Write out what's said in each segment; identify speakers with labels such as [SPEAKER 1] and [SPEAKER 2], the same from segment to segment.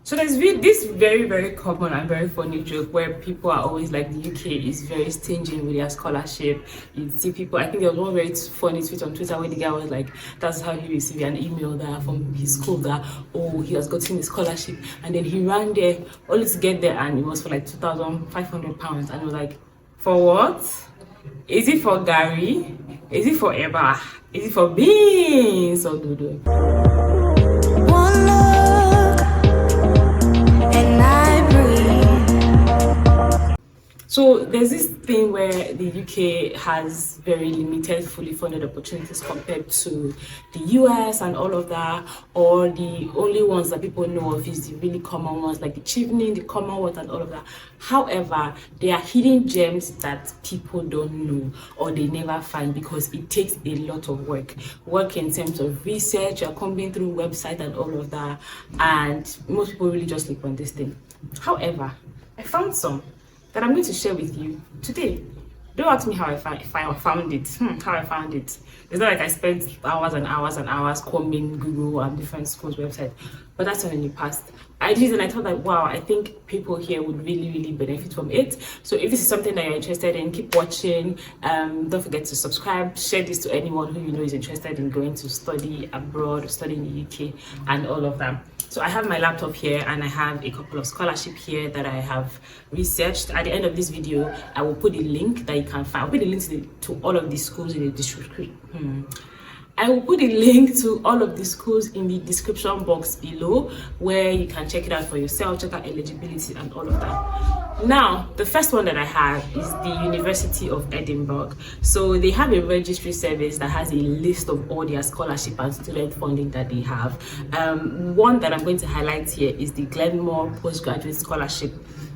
[SPEAKER 1] So there's this very common and very funny joke where people are always like the UK is very stingy with their scholarship. You see people, I think there was one very funny tweet on Twitter where the guy was like, that's how he received an email that from his school that, oh, he has gotten a scholarship, and then he ran there only to get there and it was for like £2,500, and he was like, for what? Is it for Gary? Is it for Eba? Is it for beans or dodo? So there's this thing where the UK has very limited fully funded opportunities compared to the US and all of that, or the only ones that people know of is the really common ones like the Chevening, the Commonwealth and all of that. However, there are hidden gems that people don't know or they never find because it takes a lot of work in terms of research, you're combing through website and all of that, and most people really just sleep on this thing. However, I found some that I'm going to share with you today. Don't ask me how I found it. How I found it. It's not like I spent hours and hours and hours combing Google and different schools' websites, but that's all in the past. I did, and I thought that, wow, I think people here would really benefit from it. So if this is something that you're interested in, keep watching. Don't forget to subscribe. Share this to anyone who you know is interested in going to study abroad or study in the UK and all of that. So I have my laptop here and I have a couple of scholarships here that I have researched. At the end of this video, I will put a link that you can find. I'll put a link to all of the schools in the description. I will put a link to all of the schools in the description box below where you can check it out for yourself, check out eligibility and all of that. Now, the first one that I have is the University of Edinburgh. So they have a registry service that has a list of all their scholarship and student funding that they have. One that I'm going to highlight here is the Glenmore Postgraduate Scholarship.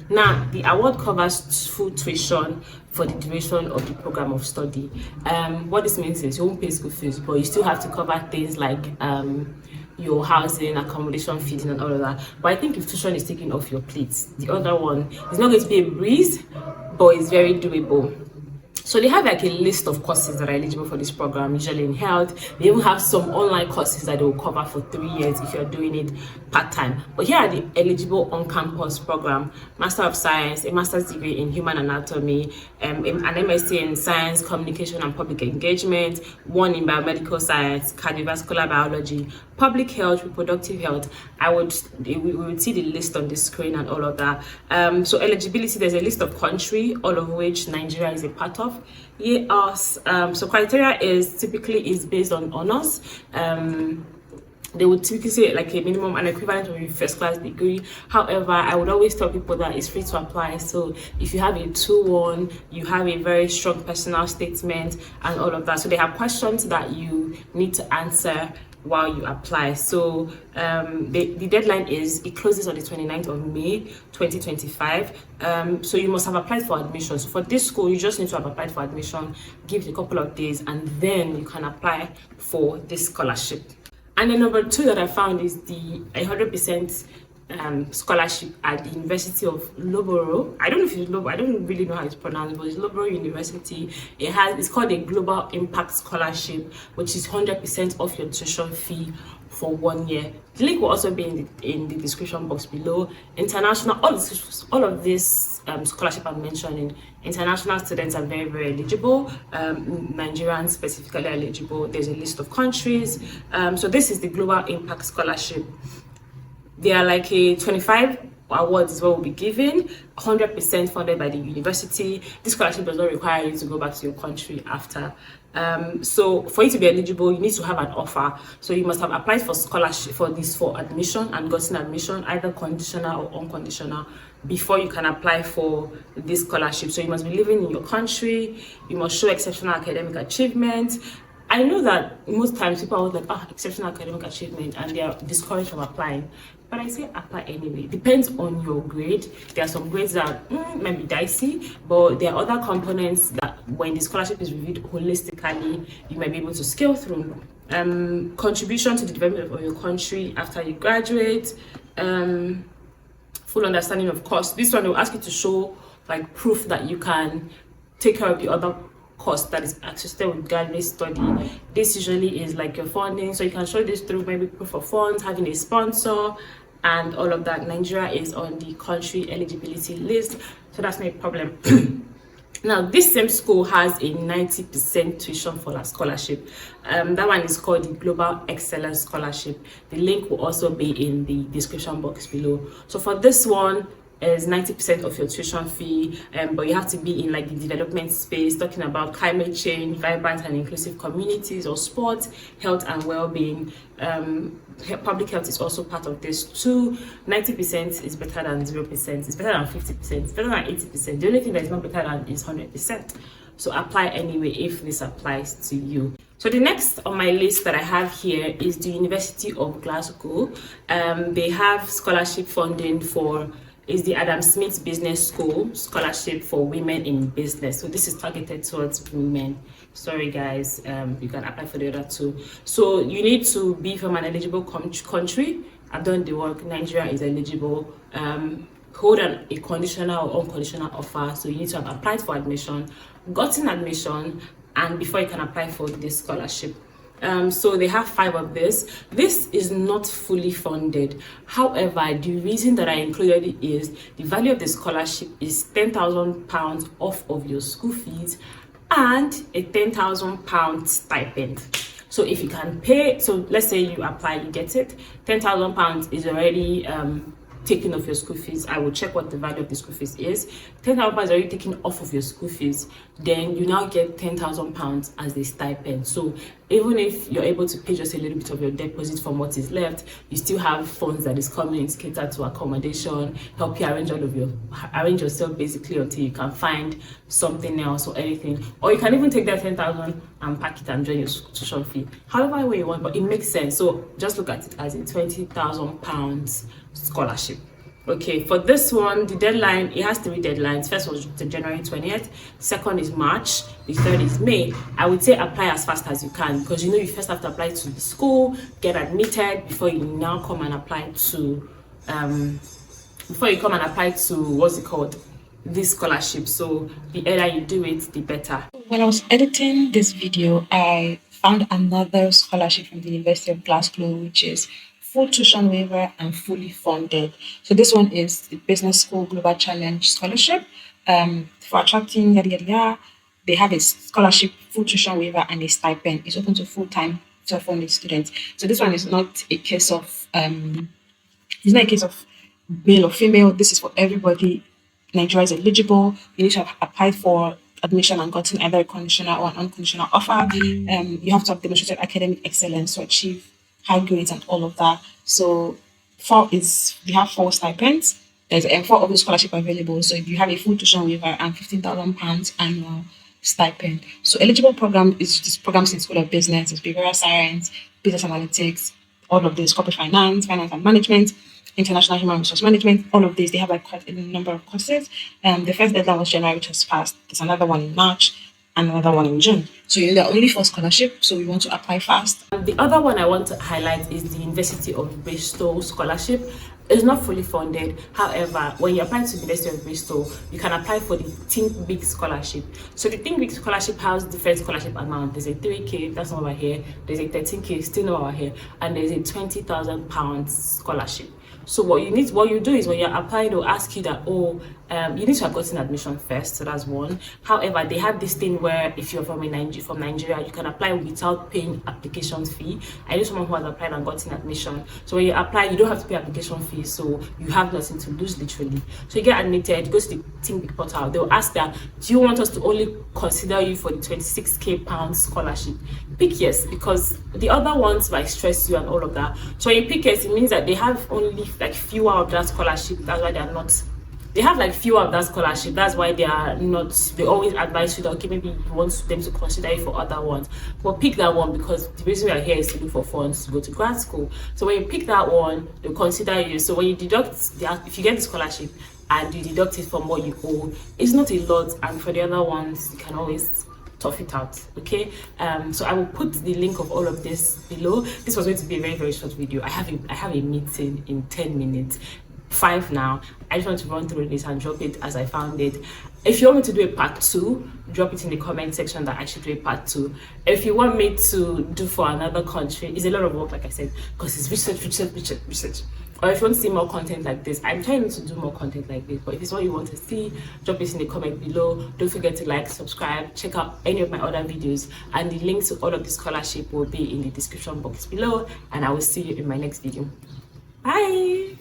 [SPEAKER 1] Now, the award covers full tuition for the duration of the program of study. What this means is you won't pay school fees, but you still have to cover things like your housing, accommodation, feeding and all of that. But I think if tuition is taken off your plate, the other one is not going to be a breeze, but it's very doable. So they have like a list of courses that are eligible for this program, usually in health. They even have some online courses that they will cover for 3 years if you're doing it part-time. But here are the eligible on-campus program: Master of Science, a master's degree in human anatomy, an MSc in science, communication and public engagement, one in biomedical science, cardiovascular biology, public health, reproductive health. We would see the list on the screen and all of that. So eligibility, there's a list of country, all of which Nigeria is a part of. So criteria is typically based on honors. They would typically say like a minimum and equivalent of a first class degree. However, I would always tell people that it's free to apply. So if you have a 2-1, you have a very strong personal statement and all of that. So they have questions that you need to answer while you apply. So the deadline it closes on the 29th of May 2025. So you must have applied for admission. So for this school, you just need to have applied for admission, give it a couple of days, and then you can apply for this scholarship. And then number 2 that I found is the 100% scholarship at the University of Loughborough. I don't know if it's Loughborough, I don't really know how it's pronounced, but it's Loughborough University. It's called a Global Impact Scholarship, which is 100% off your tuition fee for 1 year. The link will also be in the description box below. International, all of this scholarship I'm mentioning, international students are very eligible. Nigerians specifically eligible. There's a list of countries. So this is the Global Impact Scholarship. They are like a 25 awards is what will be given, 100% funded by the university. This scholarship does not require you to go back to your country after. So for you to be eligible, you need to have an offer. So you must have applied for scholarship for admission and gotten admission, either conditional or unconditional, before you can apply for this scholarship. So you must be living in your country. You must show exceptional academic achievement. I know that most times people are like, exceptional academic achievement, and they are discouraged from applying. But I say apply anyway. Depends on your grade. There are some grades that might be dicey, but there are other components that when the scholarship is reviewed holistically, you might be able to scale through. Contribution to the development of your country after you graduate. Full understanding of cost. This one will ask you to show like proof that you can take care of the other cost that is associated with graduate study. This usually is like your funding, so you can show this through maybe proof of funds, having a sponsor, and all of that. Nigeria is on the country eligibility list, so that's no problem. Now, this same school has a 90% tuition for scholarship. That one is called the Global Excellence Scholarship. The link will also be in the description box below. So for this one, is 90% of your tuition fee, but you have to be in like the development space, talking about climate change, vibrant and inclusive communities, or sports, health and well-being. Public health is also part of this too. 90% is better than 0%. It's better than 50%. It's better than 80%. The only thing that is not better than is 100%. So apply anyway if this applies to you. So the next on my list that I have here is the University of Glasgow. They have scholarship funding for is the Adam Smith Business School Scholarship for Women in Business. So this is targeted towards women. Sorry guys, you can apply for the other two. So you need to be from an eligible country. I've done the work. Nigeria is eligible. Hold a conditional or unconditional offer. So you need to have applied for admission, gotten admission, and before you can apply for this scholarship. So they have 5 of this. This is not fully funded. However, the reason that I included it is the value of the scholarship is £10,000 off of your school fees and a £10,000 stipend. So if you can pay, so let's say you apply, you get it, £10,000 is already taken off your school fees. I will check what the value of the school fees is. £10,000 is already taken off of your school fees. Then you now get £10,000 as the stipend. So even if you're able to pay just a little bit of your deposit from what is left, you still have funds that is coming in to cater to accommodation, help you arrange yourself basically until you can find something else or anything. Or you can even take that 10,000 and pack it and join your tuition fee. However way you want, but it makes sense. So just look at it as a £20,000 scholarship. Okay, for this one, the deadline, it has 3 deadlines. First was January 20th, second is March, the third is May. I would say apply as fast as you can, because you first have to apply to the school, get admitted before you now come and apply to what's it called, this scholarship. So the earlier you do it, the better.
[SPEAKER 2] When I was editing this video, I found another scholarship from the University of Glasgow, which is full tuition waiver and fully funded. So this one is the Business School Global Challenge Scholarship. For attracting yada yada yada, they have a scholarship, full tuition waiver, and a stipend. It's open to full-time self-funded students. So this one is not a case of male or female. This is for everybody. Nigeria is eligible. You need to have applied for admission and gotten either a conditional or an unconditional offer. You have to have demonstrated academic excellence to achieve high grades and all of that. So we have 4 stipends. There's 4 of the scholarship available. So if you have a full tuition waiver and £15,000 annual stipend. So eligible program is this programs in School of Business, it's behavioral science, business analytics, all of this, corporate finance, finance and management, international human resource management, all of these. They have like quite a number of courses. The first deadline was January, which has passed. There's another one in March and another one in June. So there are only 4 scholarships, so we want to apply fast.
[SPEAKER 1] The other one I want to highlight is the University of Bristol scholarship. It's not fully funded. However, when you apply to the University of Bristol, you can apply for the Think Big scholarship. So the Think Big scholarship has different scholarship amount. There's a 3K, that's not over here. There's a 13K, still not over here. And there's a £20,000 scholarship. So what you do is when you're applying, they'll ask you that, you need to have gotten admission first. So that's one. However, they have this thing where if you're from Nigeria, you can apply without paying application fee. I know someone who has applied and gotten admission. So when you apply, you don't have to pay application fee. So you have nothing to lose literally. So you get admitted, go to the Think Big portal. They'll ask that, do you want us to only consider you for the £26,000 scholarship? Pick yes, because the other ones might stress you and all of that. So when you pick yes, it means that they have only like fewer of that scholarship. That's why they have like fewer of that scholarship. That's why they always advise you that, okay, maybe you want them to consider you for other ones, but pick that one, because the reason we are here is to look for funds to go to grad school. So when you pick that one, they'll consider you. So when you deduct if you get the scholarship and you deduct it from what you owe, it's not a lot, and for the other ones you can always tough it out. Okay, so I will put the link of all of this below. This was going to be a very, very short video. I have a meeting in 10 minutes, 5 now. I just want to run through this and drop it as I found it. If you want me to do a part 2, drop it in the comment section that I should do a part 2. If you want me to do for another country, it's a lot of work, like I said, because it's research. or if you want to see more content like this. I'm trying to do more content like this, but if it's what you want to see, drop it in the comment below. Don't forget to like, subscribe, check out any of my other videos, and the links to all of the scholarship will be in the description box below, and I will see you in my next video. Bye.